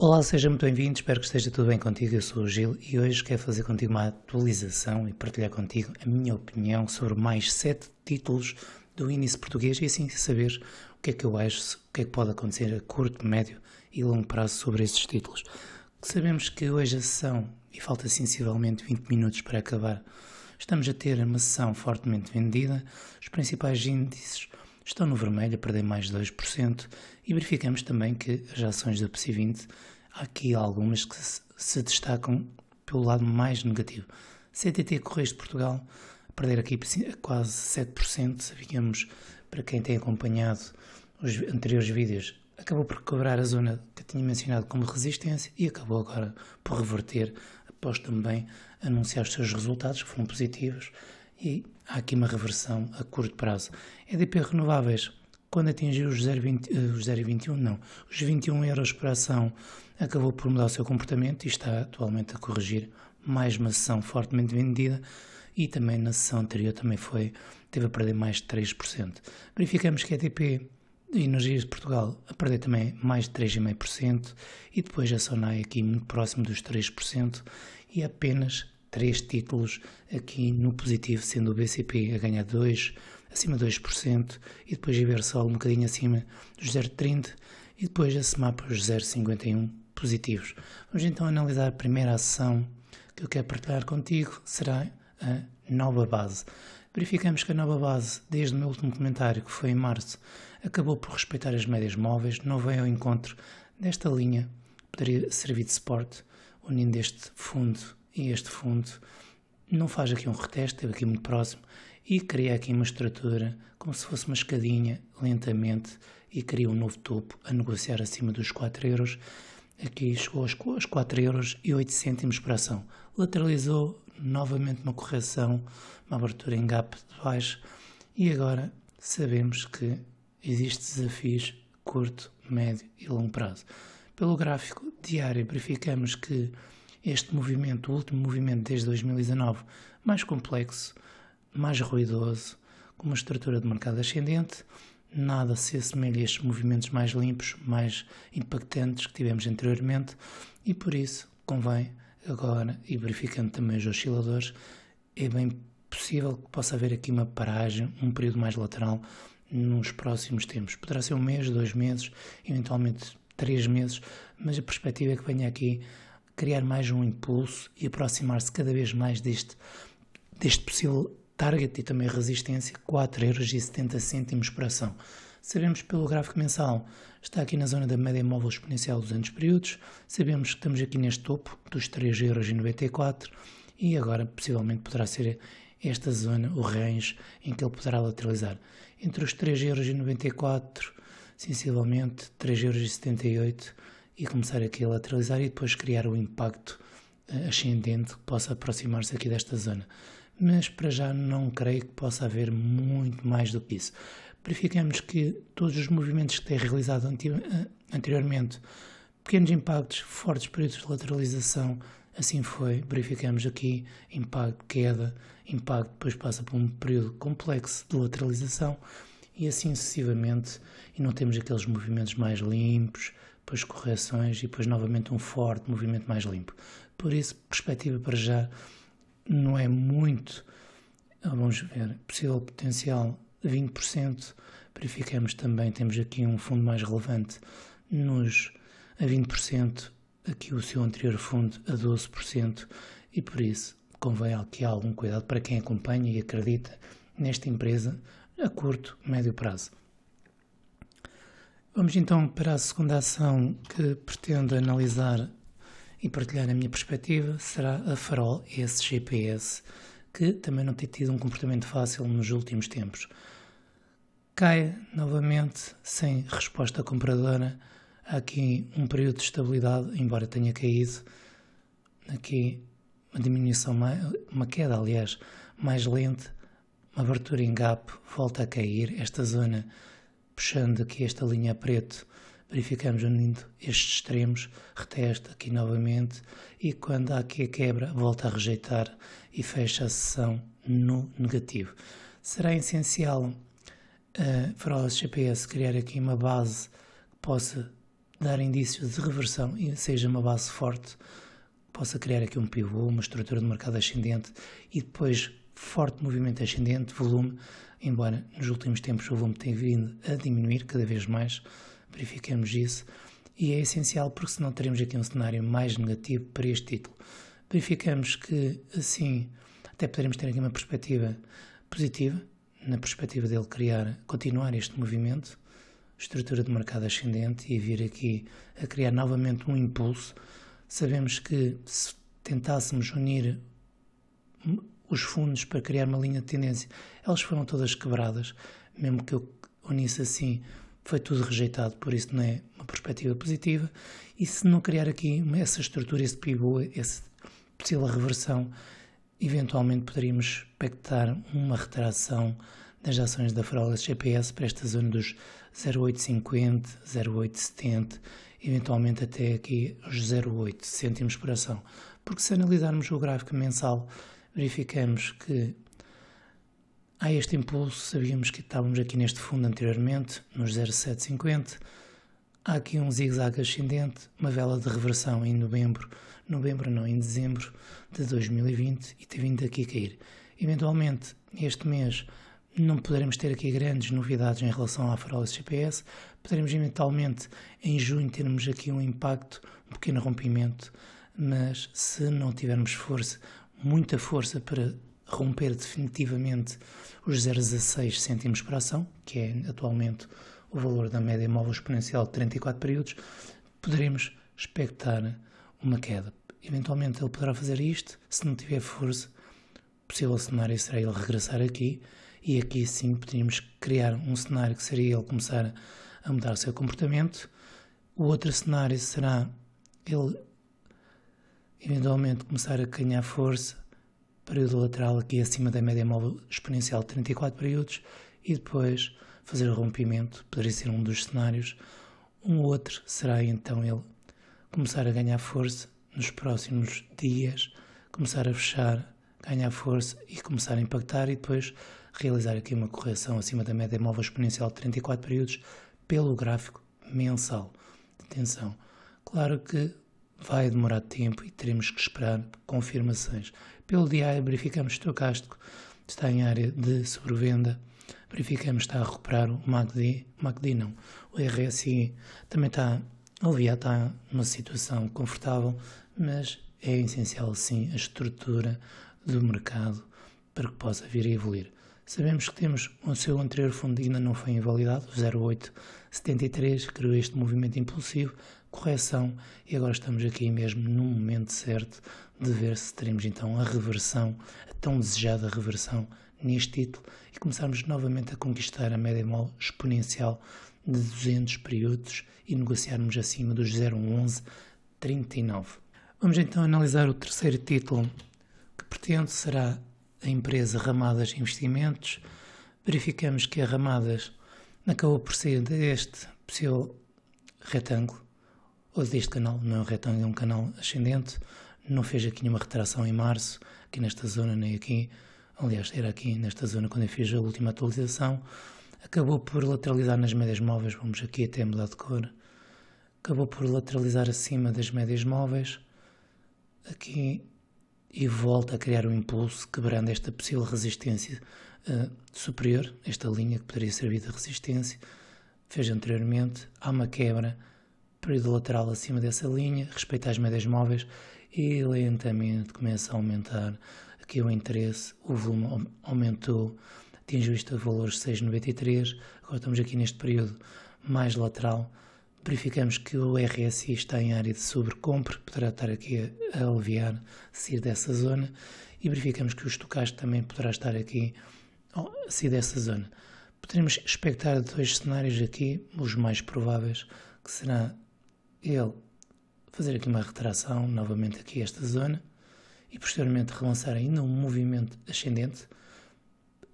Olá, seja muito bem-vindo, espero que esteja tudo bem contigo, eu sou o Gil e hoje quero fazer contigo uma atualização e partilhar contigo a minha opinião sobre mais 7 títulos do índice português e assim saber o que é que eu acho, o que é que pode acontecer a curto, médio e longo prazo sobre esses títulos. Sabemos que hoje a sessão, e falta sensivelmente 20 minutos para acabar, estamos a ter uma sessão fortemente vendida, os principais índices estão no vermelho a perder mais de 2% e verificamos também que as ações do PSI 20, há aqui algumas que se destacam pelo lado mais negativo. CTT Correios de Portugal a perder aqui quase 7%, sabíamos, para quem tem acompanhado os anteriores vídeos, acabou por cobrar a zona que eu tinha mencionado como resistência e acabou agora por reverter após também anunciar os seus resultados que foram positivos e há aqui uma reversão a curto prazo. EDP Renováveis, quando atingiu os 0,21, não, os 21 euros por ação, acabou por mudar o seu comportamento e está atualmente a corrigir mais uma sessão fortemente vendida e também na sessão anterior também teve a perder mais de 3%. Verificamos que a EDP Energias de Portugal a perder também mais de 3,5% e depois a Sonai aqui muito próximo dos 3% e apenas 3 títulos aqui no positivo, sendo o BCP a ganhar acima de 2% e depois a Ibersol um bocadinho acima dos 0,30% e depois a SMAP os 0,51 positivos. Vamos então analisar a primeira ação que eu quero partilhar contigo, será a Nova Base. Verificamos que a Nova Base, desde o meu último comentário, que foi em março, acabou por respeitar as médias móveis, não veio ao encontro desta linha, poderia servir de suporte, unindo este fundo e este fundo, não faz aqui um reteste, esteve aqui muito próximo, e cria aqui uma estrutura, como se fosse uma escadinha, lentamente, e cria um novo topo a negociar acima dos 4 euros, aqui chegou aos 4 euros e 8 cêntimos por ação, lateralizou novamente uma correção, uma abertura em gap de baixo, e agora sabemos que existem desafios curto, médio e longo prazo. Pelo gráfico diário verificamos que este movimento, o último movimento desde 2019, mais complexo, mais ruidoso, com uma estrutura de mercado ascendente, nada se assemelha a estes movimentos mais limpos, mais impactantes que tivemos anteriormente e por isso convém agora, e verificando também os osciladores, é bem possível que possa haver aqui uma paragem, um período mais lateral nos próximos tempos. Poderá ser 1 mês, 2 meses, eventualmente 3 meses, mas a perspectiva é que venha aqui criar mais um impulso e aproximar-se cada vez mais deste possível target e também resistência, 4,70 € por ação. Sabemos pelo gráfico mensal, está aqui na zona da média móvel exponencial dos anos períodos, sabemos que estamos aqui neste topo dos 3,94 € e agora possivelmente poderá ser esta zona, o range, em que ele poderá lateralizar. Entre os 3,94 €, sensivelmente 3,78 € e começar aqui a lateralizar e depois criar um impacto ascendente que possa aproximar-se aqui desta zona. Mas para já não creio que possa haver muito mais do que isso. Verificamos que todos os movimentos que tem realizado anteriormente, pequenos impactos, fortes períodos de lateralização, assim foi. Verificamos aqui impacto, queda, impacto, depois passa por um período complexo de lateralização e assim sucessivamente, e não temos aqueles movimentos mais limpos, depois correções e depois novamente um forte movimento mais limpo. Por isso, perspectiva para já não é muito, vamos ver, possível potencial 20%, verificamos também, temos aqui um fundo mais relevante a 20%, aqui o seu anterior fundo a 12% e por isso convém aqui algum cuidado para quem acompanha e acredita nesta empresa a curto, médio prazo. Vamos então para a segunda ação que pretendo analisar e partilhar a minha perspectiva, será a Farol SGPS, que também não tem tido um comportamento fácil nos últimos tempos. Cai novamente sem resposta compradora, há aqui um período de estabilidade, embora tenha caído, aqui uma diminuição, uma queda aliás, mais lenta, uma abertura em gap, volta a cair, esta zona puxando aqui esta linha a preto, verificamos unindo estes extremos, retesta aqui novamente e quando há aqui a quebra volta a rejeitar e fecha a sessão no negativo. Será essencial para o GPS criar aqui uma base que possa dar indício de reversão e seja uma base forte, possa criar aqui um pivô, uma estrutura de mercado ascendente e depois forte movimento ascendente, volume, embora nos últimos tempos o volume tenha vindo a diminuir cada vez mais, verificamos isso, e é essencial porque senão teremos aqui um cenário mais negativo para este título. Verificamos que assim até poderemos ter aqui uma perspectiva positiva, na perspectiva dele continuar este movimento, estrutura de mercado ascendente e vir aqui a criar novamente um impulso. Sabemos que se tentássemos unir os fundos para criar uma linha de tendência, elas foram todas quebradas, mesmo que eu unisse assim, foi tudo rejeitado, por isso não é uma perspectiva positiva, e se não criar aqui essa estrutura, esse pivô, essa possível reversão, eventualmente poderíamos expectar uma retração das ações da Frolis GPS para esta zona dos 0,850, 0,870, eventualmente até aqui os 0,8 cêntimos por ação. Porque se analisarmos o gráfico mensal, verificamos que há este impulso, sabíamos que estávamos aqui neste fundo anteriormente, nos 0,750, há aqui um zigue-zague ascendente, uma vela de reversão em em dezembro de 2020 e tem vindo aqui a cair. Eventualmente, este mês, não poderemos ter aqui grandes novidades em relação à Frolis GPS, poderemos eventualmente em junho termos aqui um impacto, um pequeno rompimento, mas se não tivermos força, muita força para romper definitivamente os 0,16 cêntimos por ação, que é atualmente o valor da média móvel exponencial de 34 períodos, poderemos expectar uma queda. Eventualmente ele poderá fazer isto, se não tiver força, o possível cenário será ele regressar aqui, e aqui sim poderíamos criar um cenário que seria ele começar a mudar o seu comportamento. O outro cenário será ele eventualmente começar a ganhar força, período lateral aqui acima da média móvel exponencial de 34 períodos e depois fazer o rompimento, poderia ser um dos cenários. Um outro será então ele começar a ganhar força nos próximos dias, começar a fechar, ganhar força e começar a impactar e depois realizar aqui uma correção acima da média móvel exponencial de 34 períodos pelo gráfico mensal. Atenção, claro que vai demorar tempo e teremos que esperar confirmações. Pelo diário verificamos que o estocástico está em área de sobrevenda, verificamos que está a recuperar o MACD não, o RSI também está aliviado, está numa situação confortável, mas é essencial sim a estrutura do mercado para que possa vir a evoluir. Sabemos que temos o seu anterior fundo ainda não foi invalidado, o 0,873, criou este movimento impulsivo, correção, e agora estamos aqui mesmo no momento certo de ver se teremos então a reversão, a tão desejada reversão neste título e começarmos novamente a conquistar a média móvel exponencial de 200 períodos e negociarmos acima dos 0,1139. Vamos então analisar o terceiro título que pretendo, será a empresa Ramadas Investimentos. Verificamos que a Ramadas acabou por sair deste possível retângulo, ou deste canal, não é um retângulo, é um canal ascendente, não fez aqui nenhuma retração em março, aqui nesta zona nem aqui, aliás era aqui nesta zona quando eu fiz a última atualização, acabou por lateralizar nas médias móveis, vamos aqui até mudar de cor, acabou por lateralizar acima das médias móveis, aqui, e volta a criar um impulso, quebrando esta possível resistência superior, esta linha que poderia servir de resistência, fez anteriormente, há uma quebra, período lateral acima dessa linha, respeito às médias móveis, e lentamente começa a aumentar aqui o interesse, o volume aumentou, atingiu este valor 6,93, agora estamos aqui neste período mais lateral, verificamos que o RSI está em área de sobrecompra, poderá estar aqui a aliviar, sair dessa zona, e verificamos que o estocástico também poderá estar aqui a sair dessa zona. Poderemos expectar dois cenários aqui, os mais prováveis, que será ele fazer aqui uma retração, novamente aqui esta zona, e posteriormente relançar ainda um movimento ascendente,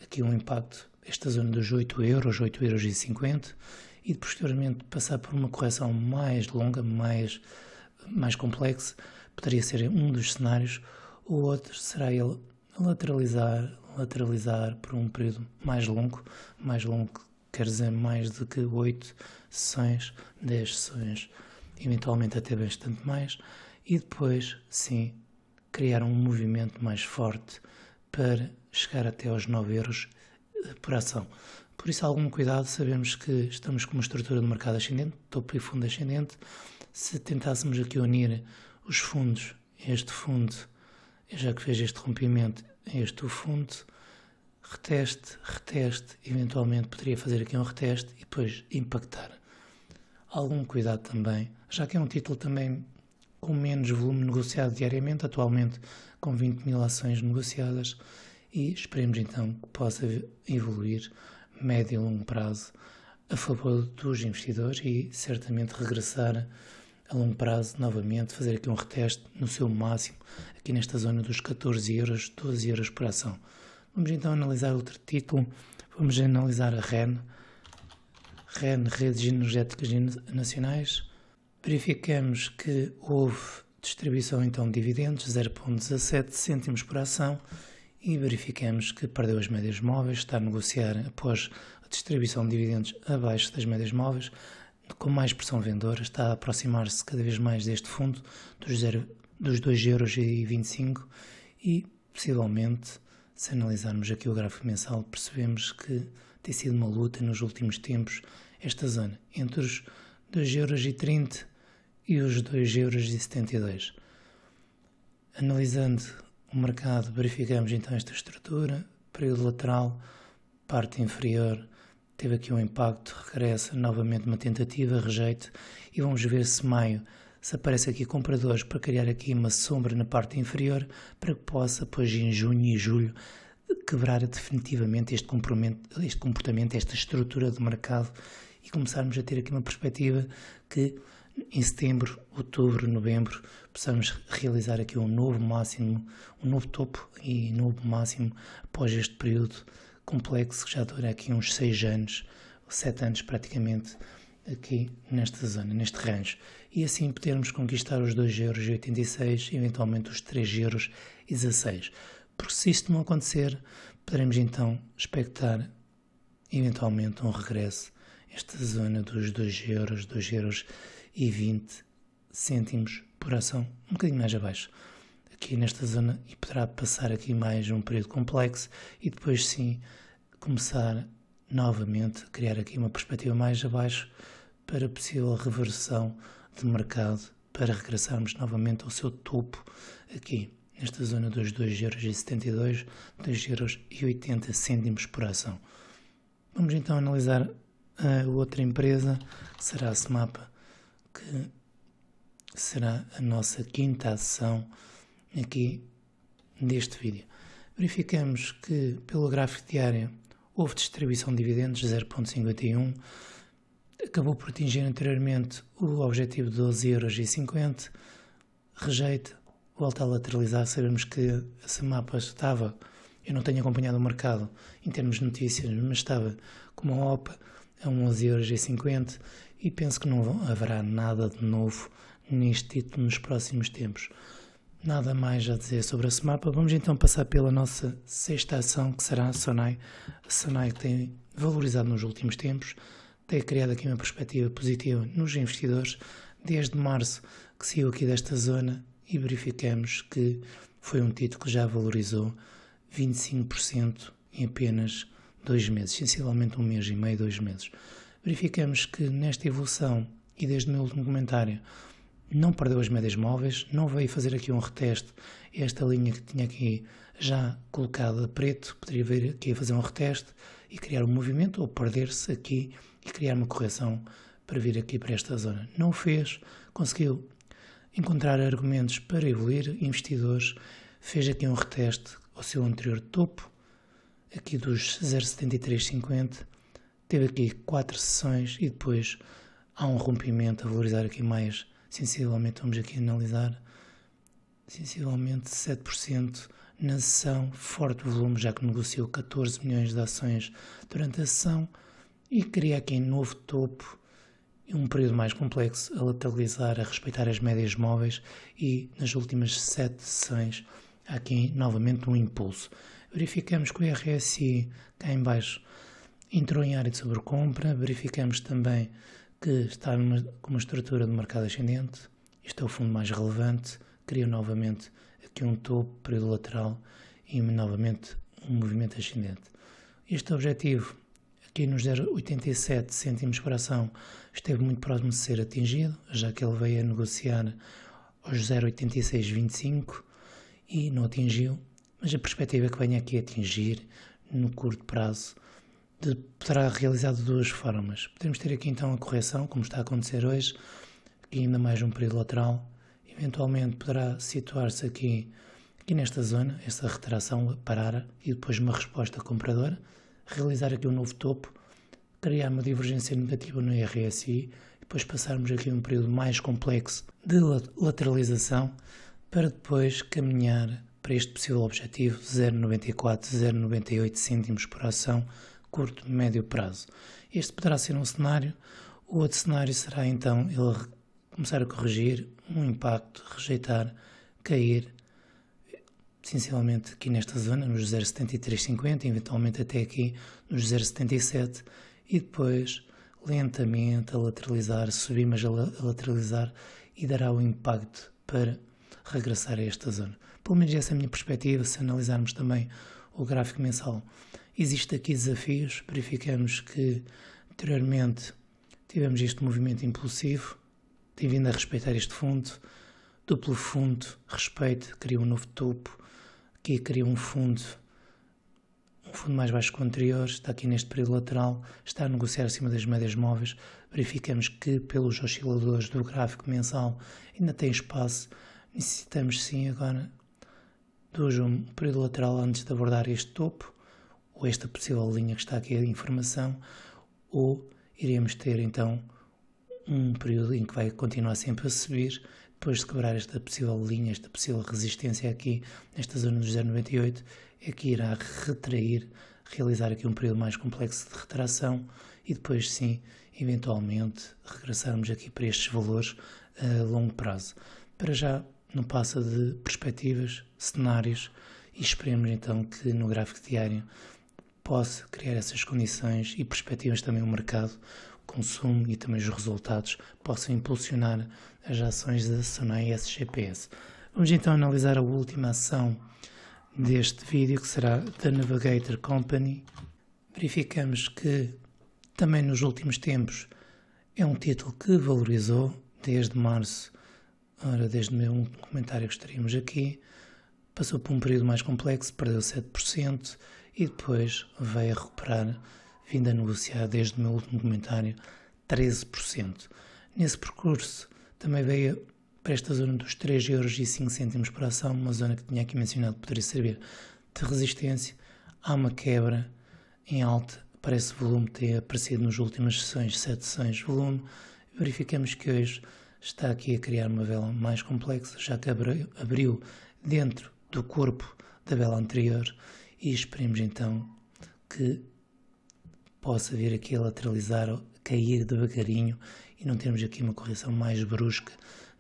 aqui um impacto, esta zona dos 8 euros, 8,50 €, e posteriormente passar por uma correção mais longa, mais complexa, poderia ser um dos cenários. O outro será ele lateralizar por um período mais longo quer dizer mais do que 8 sessões, 10 sessões, eventualmente até bastante mais, e depois, sim, criar um movimento mais forte para chegar até aos 9 euros por ação. Por isso, algum cuidado, sabemos que estamos com uma estrutura de mercado ascendente, topo e fundo ascendente. Se tentássemos aqui unir os fundos, este fundo, já que fez este rompimento, este o fundo, reteste, eventualmente poderia fazer aqui um reteste e depois impactar. Algum cuidado também, já que é um título também com menos volume negociado diariamente, atualmente com 20 mil ações negociadas, e esperemos então que possa evoluir médio e longo prazo a favor dos investidores e certamente regressar a longo prazo novamente, fazer aqui um reteste no seu máximo, aqui nesta zona dos 14 euros, 12 euros por ação. Vamos então analisar outro título, vamos analisar a REN, Redes Energéticas Nacionais. Verificamos que houve distribuição então de dividendos, 0,17 cêntimos por ação, e verificamos que perdeu as médias móveis, está a negociar após a distribuição de dividendos abaixo das médias móveis, com mais pressão vendedora, está a aproximar-se cada vez mais deste fundo, dos 2,25 € e possivelmente, se analisarmos aqui o gráfico mensal, percebemos que tem sido uma luta nos últimos tempos esta zona, entre os 2,30 € e os 2,72 €. Analisando o mercado, verificamos então esta estrutura, período lateral, parte inferior, teve aqui um impacto, regressa novamente uma tentativa, rejeito, e vamos ver se maio, se aparece aqui compradores para criar aqui uma sombra na parte inferior, para que possa, depois em junho e julho, quebrar definitivamente este comportamento, esta estrutura do mercado, e começarmos a ter aqui uma perspectiva que em setembro, outubro, novembro, possamos realizar aqui um novo máximo, um novo topo e novo máximo após este período complexo que já dura aqui uns 6 anos, 7 anos praticamente, aqui nesta zona, neste range. E assim podermos conquistar os 2,86 €, eventualmente os 3,16 €. Porque se isto não acontecer, poderemos então expectar eventualmente um regresso a esta zona dos 2,20 € por ação, um bocadinho mais abaixo, aqui nesta zona, e poderá passar aqui mais um período complexo e depois sim começar novamente a criar aqui uma perspectiva mais abaixo para possível reversão de mercado, para regressarmos novamente ao seu topo aqui nesta zona dos 2,72 €, 2,80 € por ação. Vamos então analisar a outra empresa, que será a Semapa, que será a nossa quinta ação aqui deste vídeo. Verificamos que pelo gráfico diário houve distribuição de dividendos, 0,51 €, acabou por atingir anteriormente o objetivo de 12,50 €, rejeita, volta a lateralizar. Sabemos que a Semapa estava, eu não tenho acompanhado o mercado em termos de notícias, mas estava com uma OPA a 11,50 € e penso que não haverá nada de novo neste título nos próximos tempos. Nada mais a dizer sobre a Semapa. Vamos então passar pela nossa sexta ação, que será a Sonai. A Sonai tem valorizado nos últimos tempos, tem criado aqui uma perspectiva positiva nos investidores, desde março que saiu aqui desta zona, e verificamos que foi um título que já valorizou 25% em apenas 2 meses, sensivelmente 1 mês e meio, 2 meses. Verificamos que nesta evolução, e desde o meu último comentário, não perdeu as médias móveis, não veio fazer aqui um reteste, esta linha que tinha aqui já colocada a preto, poderia vir aqui a fazer um reteste e criar um movimento, ou perder-se aqui e criar uma correção para vir aqui para esta zona. Não o fez, conseguiu encontrar argumentos para evoluir, investidores, fez aqui um reteste ao seu anterior topo, aqui dos 0,7350, teve aqui 4 sessões e depois há um rompimento a valorizar aqui mais, sensivelmente, vamos aqui analisar, sensivelmente 7% na sessão, forte volume, já que negociou 14 milhões de ações durante a sessão e cria aqui novo topo, um período mais complexo, a lateralizar, a respeitar as médias móveis, e nas últimas 7 sessões há aqui novamente um impulso. Verificamos que o RSI cá em baixo entrou em área de sobrecompra, verificamos também que está com uma estrutura de mercado ascendente. Este é o fundo mais relevante, cria novamente aqui um topo, período lateral e novamente um movimento ascendente. Este objetivo aqui nos 0,87 cêntimos por ação esteve muito próximo de ser atingido, já que ele veio a negociar aos 0,8625 e não atingiu, mas a perspectiva é que venha aqui a atingir no curto prazo poderá realizar de duas formas. Podemos ter aqui então a correção, como está a acontecer hoje, aqui ainda mais um período lateral, eventualmente poderá situar-se aqui nesta zona, essa retração, parar e depois uma resposta compradora, realizar aqui um novo topo, criar uma divergência negativa no RSI, depois passarmos aqui um período mais complexo de lateralização para depois caminhar para este possível objetivo 0,94, 0,98 cêntimos por ação, curto e médio prazo. Este poderá ser um cenário. O outro cenário será então ele começar a corrigir, um impacto, rejeitar, cair, essencialmente aqui nesta zona, nos 0,7350, eventualmente até aqui nos 0,77 e depois lentamente a lateralizar, subir, mas a lateralizar e dará o impacto para regressar a esta zona. Pelo menos essa é a minha perspectiva. Se analisarmos também o gráfico mensal, existem aqui desafios. Verificamos que anteriormente tivemos este movimento impulsivo, tem vindo a respeitar este fundo, duplo fundo, respeito, cria um novo topo, aqui cria um fundo mais baixo que o anterior, está aqui neste período lateral, está a negociar acima das médias móveis. Verificamos que pelos osciladores do gráfico mensal ainda tem espaço. Necessitamos sim agora de um período lateral antes de abordar este topo, ou esta possível linha que está aqui a informação, ou iremos ter então um período em que vai continuar sempre a subir, depois de quebrar esta possível linha, esta possível resistência aqui, nesta zona dos 0,98, é que irá retrair, realizar aqui um período mais complexo de retração e depois sim, eventualmente, regressarmos aqui para estes valores a longo prazo. Para já não passa de perspectivas, cenários e esperemos então que no gráfico diário possa criar essas condições e perspectivas também o mercado, o consumo e também os resultados possam impulsionar as ações da Sonai SGPS. Vamos então analisar a última ação deste vídeo, que será da Navigator Company. Verificamos que também nos últimos tempos é um título que valorizou desde março. Ora, desde um comentário que estaríamos aqui, passou por um período mais complexo, perdeu 7% e depois veio a recuperar, vindo a negociar desde o meu último comentário 13%. Nesse percurso também veio para esta zona dos 3,05€ por ação, uma zona que tinha aqui mencionado que poderia servir de resistência. Há uma quebra em alta, parece volume ter aparecido nas últimas sessões, 7 sessões de volume. Verificamos que hoje está aqui a criar uma vela mais complexa, já que abriu dentro do corpo da vela anterior e esperemos então que possa vir aqui a lateralizar, a cair devagarinho e não termos aqui uma correção mais brusca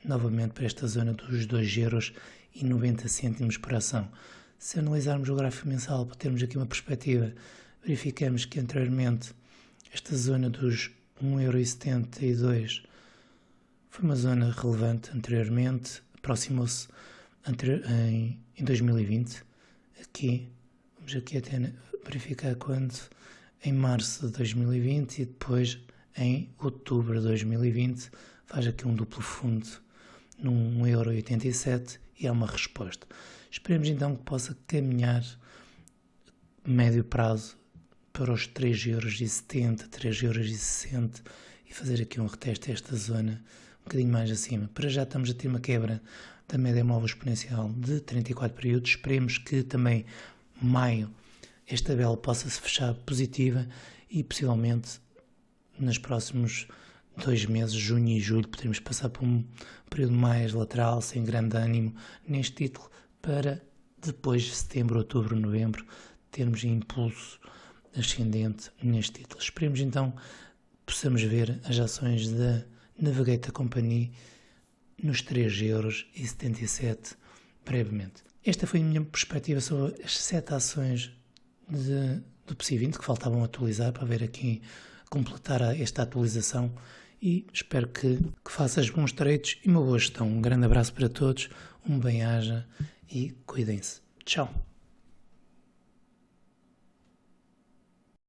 novamente para esta zona dos 2,90€ por ação. Se analisarmos o gráfico mensal para termos aqui uma perspectiva, verificamos que anteriormente esta zona dos 1,72€ foi uma zona relevante anteriormente, aproximou-se em 2020, vamos aqui até verificar quando, em março de 2020 e depois em outubro de 2020, faz aqui um duplo fundo num 1,87€ e há uma resposta. Esperemos então que possa caminhar médio prazo para os 3,70€, 3,60€ e fazer aqui um reteste a esta zona um bocadinho mais acima. Para já estamos a ter uma quebra da média móvel exponencial de 34 períodos. Esperemos que também maio esta vela possa se fechar positiva e possivelmente nos próximos 2 meses, junho e julho, poderemos passar por um período mais lateral, sem grande ânimo neste título, para depois de setembro, outubro, novembro, termos impulso ascendente neste título. Esperemos então possamos ver as ações da Navigator Company nos 3,77€ brevemente. Esta foi a minha perspectiva sobre as 7 ações do PSI 20 que faltavam atualizar para ver aqui, completar esta atualização e espero que faças bons trades e uma boa gestão. Um grande abraço para todos, um bem-aja e cuidem-se. Tchau!